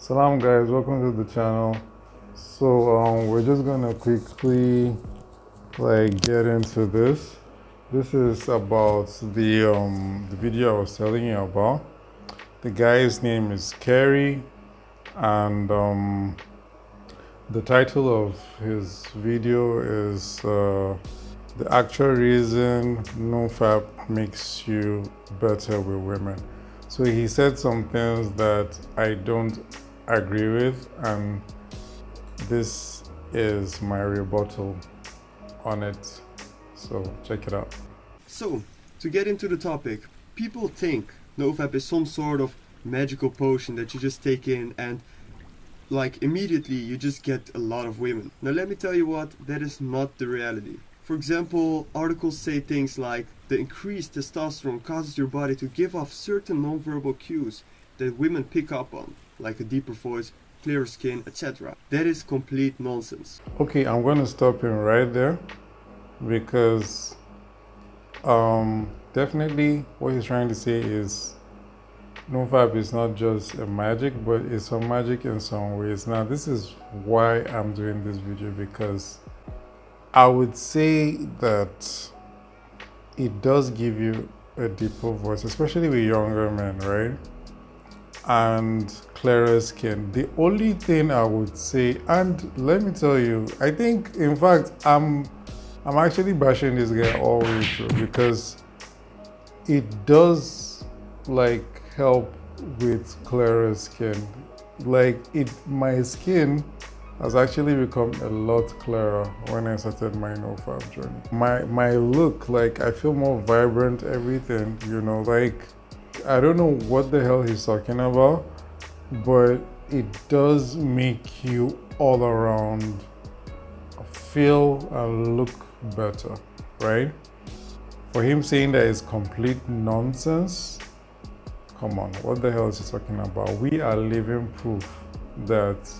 Salam guys, welcome to the channel. So we're just gonna quickly get into this. This is about the video I was telling you about. The guy's name is Kerry, and the title of his video is the actual reason NoFap makes you better with women. So he said some things that I don't agree with, and this is my rebuttal on it. So check it out. So, to get into the topic, people think NoFap is some sort of magical potion that you just take in and immediately you just get a lot of women. Now let me tell you what, that is not the reality. For example, articles say things like the increased testosterone causes your body to give off certain nonverbal cues that women pick up on, like a deeper voice, clearer skin, etc. That is complete nonsense. Okay, I'm going to stop him right there because definitely what he's trying to say is NoFap is not just a magic, but it's a magic in some ways. Now this is why I'm doing this video, because I would say that it does give you a deeper voice, especially with younger men, right? And clearer skin. The only thing I would say, and let me tell you, I think in fact I'm actually bashing this guy all the way through, because it does help with clearer skin. My skin has actually become a lot clearer when I started my NoFap journey. My look, I feel more vibrant, everything, you know, I don't know what the hell he's talking about, but it does make you all around feel and look better, right? For him saying that is complete nonsense, come on, what the hell is he talking about? We are living proof that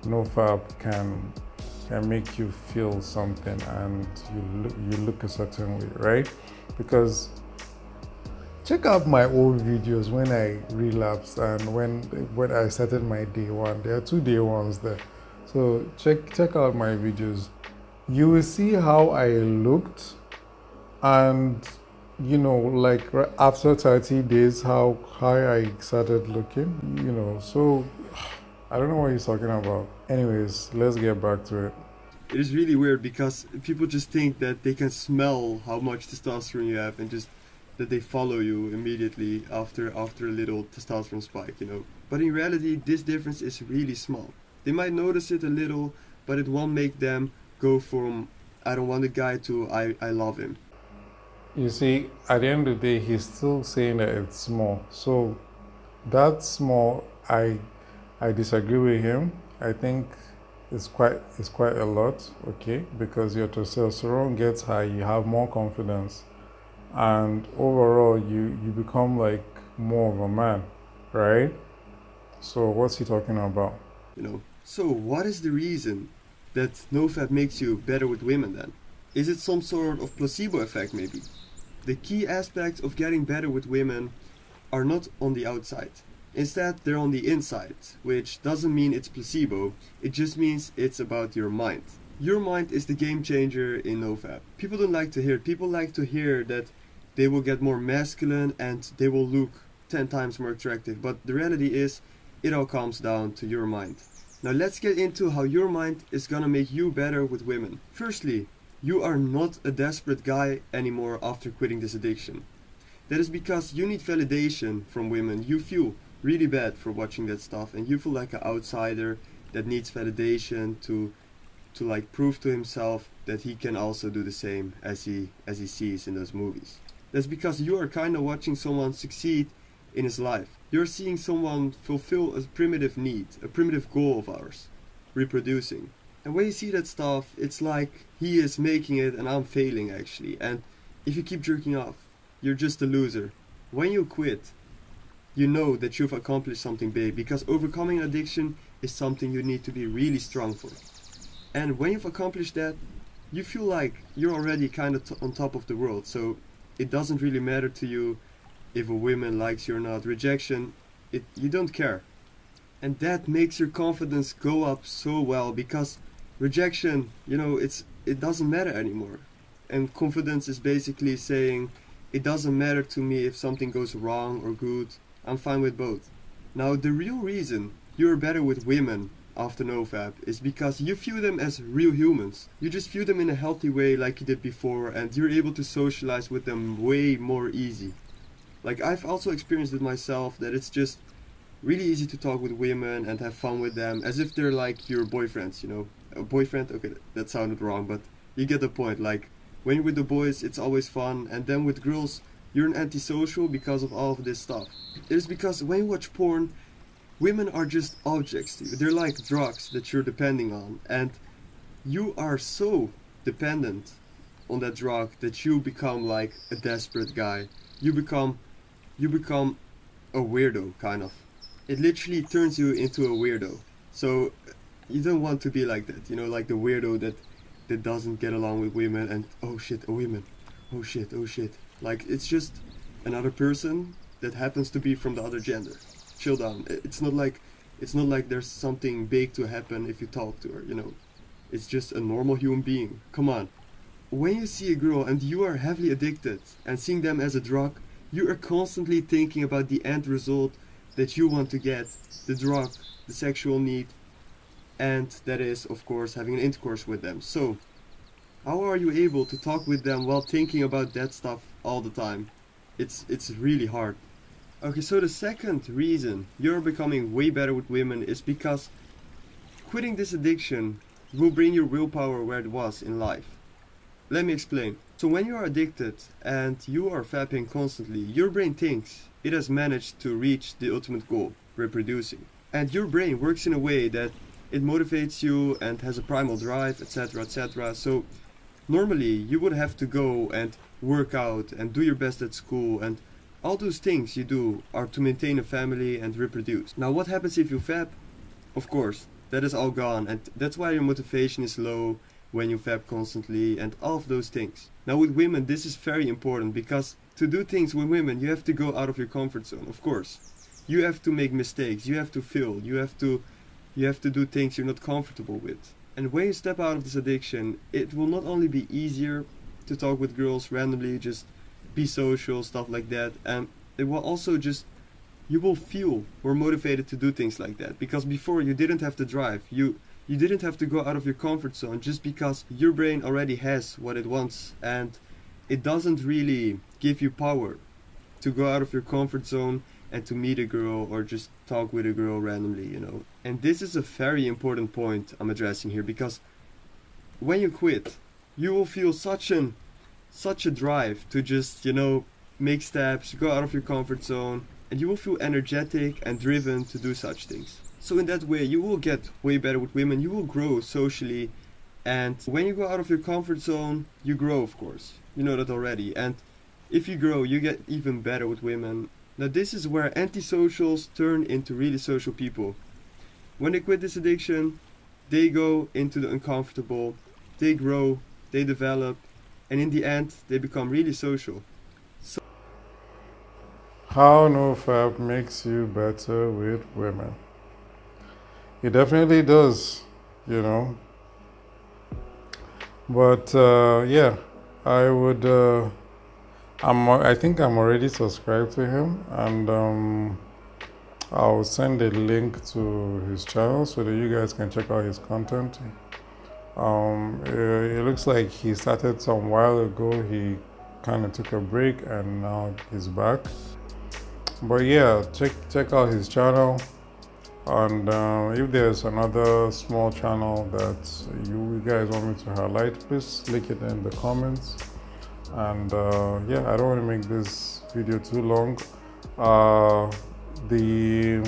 NoFap can make you feel something and you look a certain way, right? Because check out my old videos when I relapsed and when I started my day one. There are 2 day ones there. So check out my videos. You will see how I looked, and you know, after 30 days, how I started looking, you know. So I don't know what he's talking about. Anyways, let's get back to it. It is really weird because people just think that they can smell how much testosterone you have and just that they follow you immediately after a little testosterone spike, you know. But in reality, this difference is really small. They might notice it a little, but it won't make them go from I don't want a guy to I love him. You see, at the end of the day, he's still saying that it's small. So that small, I disagree with him. I think it's quite a lot, okay? Because your testosterone gets high, you have more confidence, and overall you become more of a man, right? So what's he talking about? You know. So what is the reason that NoFap makes you better with women then? Is it some sort of placebo effect maybe? The key aspects of getting better with women are not on the outside. Instead, they're on the inside, which doesn't mean it's placebo, it just means it's about your mind. Your mind is the game changer in NoFap. People don't like to hear it. People like to hear that they will get more masculine and they will look 10 times more attractive, but the reality is, it all comes down to your mind. Now let's get into how your mind is gonna make you better with women. Firstly, you are not a desperate guy anymore after quitting this addiction. That is because you need validation from women. You feel really bad for watching that stuff and you feel like an outsider that needs validation to prove to himself that he can also do the same as he sees in those movies. That's because you are kind of watching someone succeed in his life. You're seeing someone fulfill a primitive need, a primitive goal of ours, reproducing. And when you see that stuff, it's like he is making it and I'm failing actually. And if you keep jerking off, you're just a loser. When you quit, you know that you've accomplished something big, because overcoming addiction is something you need to be really strong for. And when you've accomplished that, you feel like you're already kind of on top of the world. So it doesn't really matter to you if a woman likes you or not. Rejection, you don't care. And that makes your confidence go up so well, because rejection, it doesn't matter anymore. And confidence is basically saying, it doesn't matter to me if something goes wrong or good, I'm fine with both. Now, the real reason you're better with women after NoFap is because you view them as real humans. You just view them in a healthy way like you did before, and you're able to socialize with them way more easy. Like, I've also experienced it myself, that it's just really easy to talk with women and have fun with them as if they're like your boyfriends, A boyfriend, okay, that sounded wrong, but you get the point. Like, when you're with the boys, it's always fun, and then with girls, you're an antisocial because of all of this stuff. It's because when you watch porn, women are just objects to you. They're like drugs that you're depending on, and you are so dependent on that drug that you become like a desperate guy. You become a weirdo, kind of. It literally turns you into a weirdo. So you don't want to be like that, like the weirdo that doesn't get along with women, and oh shit, a woman, oh shit, oh shit. Like, it's just another person that happens to be from the other gender. Chill down. It's not like there's something big to happen if you talk to her, It's just a normal human being. Come on. When you see a girl and you are heavily addicted and seeing them as a drug, you are constantly thinking about the end result that you want to get, the drug, the sexual need, and that is, of course, having an intercourse with them. So, how are you able to talk with them while thinking about that stuff all the time? It's really hard. Okay, so the second reason you're becoming way better with women is because quitting this addiction will bring your willpower where it was in life. Let me explain. So when you are addicted and you are fapping constantly, your brain thinks it has managed to reach the ultimate goal, reproducing. And your brain works in a way that it motivates you and has a primal drive, etc, etc. So normally you would have to go and work out and do your best at school, and all those things you do are to maintain a family and reproduce. Now, what happens if you fap? Of course, that is all gone, and that's why your motivation is low when you fap constantly and all of those things. Now, with women, this is very important, because to do things with women, you have to go out of your comfort zone, of course. You have to make mistakes, you have to fail, you have to do things you're not comfortable with. And when you step out of this addiction, it will not only be easier to talk with girls randomly, just be social, stuff like that, and it will also just, you will feel more motivated to do things like that, because before you didn't have to drive, you didn't have to go out of your comfort zone, just because your brain already has what it wants, and it doesn't really give you power to go out of your comfort zone and to meet a girl or just talk with a girl randomly, And this is a very important point I'm addressing here, because when you quit, you will feel such a drive to just, make steps, go out of your comfort zone, and you will feel energetic and driven to do such things. So in that way, you will get way better with women, you will grow socially, and when you go out of your comfort zone, you grow, of course. You know that already, and if you grow, you get even better with women. Now, this is where antisocials turn into really social people. When they quit this addiction, they go into the uncomfortable, they grow, they develop, and in the end, they become really social. So, how NoFap makes you better with women? It definitely does, But yeah, I think I'm already subscribed to him, and I'll send a link to his channel so that you guys can check out his content. It looks like he started some while ago. He kind of took a break and now he's back. But yeah, check out his channel, and if there's another small channel that you guys want me to highlight, please link it in the comments. And yeah, I don't want to make this video too long. The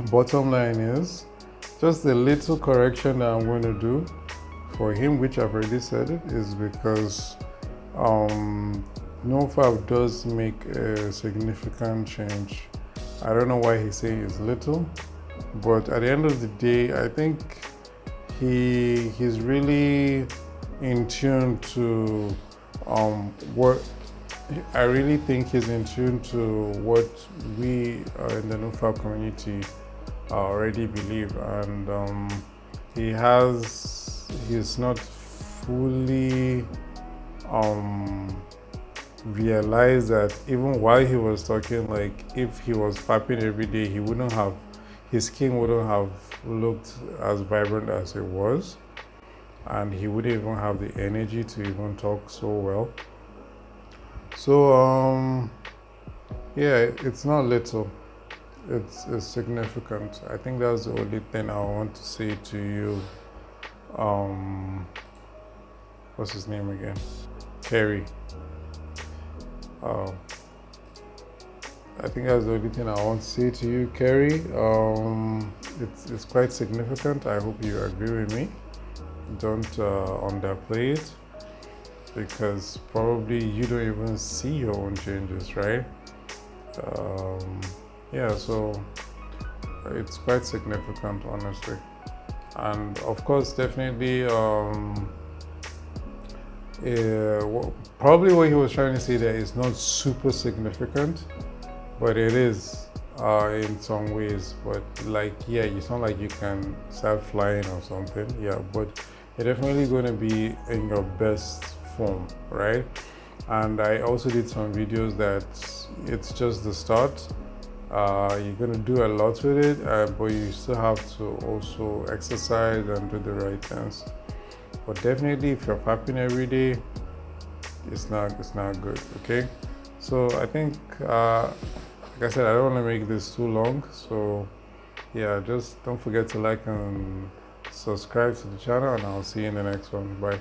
bottom line is just a little correction that I'm going to do for him, which I've already said it, is because NoFap does make a significant change. I don't know why he's saying it's little, but at the end of the day, I think he's really in tune to what I really think he's in tune to what we in the NoFap community already believe, and he's not fully realized that even while he was talking, like if he was fapping every day, his skin wouldn't have looked as vibrant as it was, and he wouldn't even have the energy to even talk so well. So yeah, it's not little, it's significant. I think that's the only thing I want to say to you. What's his name again? Kerry. I think that's the only thing I want to say to you, Kerry. It's quite significant. I hope you agree with me. Don't underplay it, because probably you don't even see your own changes, right? Yeah, so it's quite significant, honestly. And of course, definitely, probably what he was trying to say there is not super significant, but it is in some ways. But like, yeah, it's not like you can start flying or something. Yeah, but you're definitely going to be in your best form, right? And I also did some videos that it's just the start. You're going to do a lot with it, but you still have to also exercise and do the right things. But definitely, if you're fapping every day, it's not good. Okay, so I think like I said, I don't want to make this too long, so yeah, just don't forget to like and subscribe to the channel, and I'll see you in the next one. Bye.